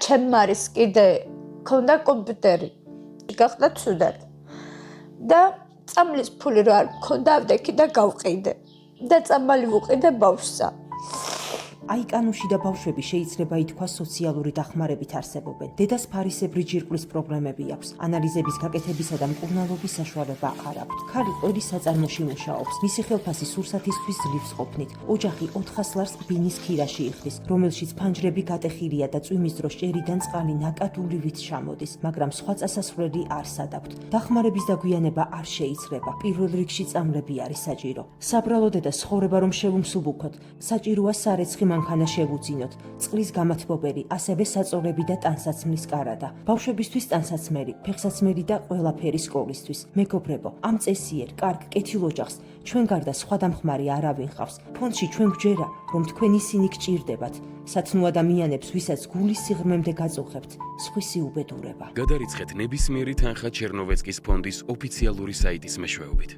ჩემ მარის კიდე ქონდა კომპიუტერი. გახდა ცუდად. და წამლის ფული რა არ მქონდა, ავდექი და გავყიდე. და წამალი ვუყიდე ბავშვსა. აიკანუში და ბავშვები შეიძლება ითქვას სოციალური დახმარებით არსებობენ. დედას ფარისებრი ჯირკვლის პრობლემები აქვს. ანალიზების გაკეთებისა და მკურნალობის საშუალება არ აქვს. ქალი ყველის საწარმოში მუშაობს. მისი ხელფასი სურსათისთვის ძლივს ყოფნით. ოჯახი 400 ლარს ბინის ქირაში იხდის, რომელშიც ფანჯრები გატეხილია და წვიმის დროს ჭერიდან წყალი ნაკადულივით ჩამოდის, მაგრამ სხვა წასასვლელი არ სადაქვთ. დახმარების დაგვიანება არ შეიძლება. პირველ რიგში წამლები არის საჭირო. საბრალო დედა ცხოვრება რომ შევუმსუბუქოთ, საჭიროა სარეცხი მანქანა შევუძინოთ, წყლის გამათბობელი, ასევე საწოლები და ტანსაცმლის კარადა. ბავშვებისთვის ტანსაცმელი, ფეხსაცმელი და ყველაფერი სკოლისთვის. მეგობრებო, ამ წესიერ, კარგ, კეთილ ოჯახს ჩვენ გარდა სხვა დამხმარე არავინ ხავს. ფონდში ჩვენ გვჯერა, რომ თქვენ ისინი გჭირდებათ. სათნო ადამიანებს, ვისაც გულის სიღრმემდე გაწუხებთ, სხვისი უბედურება. გადარიცხეთ ნებისმიერი თანხა ჩერნოვეცკის ფონდის ოფიციალური საიტის მეშვეობით.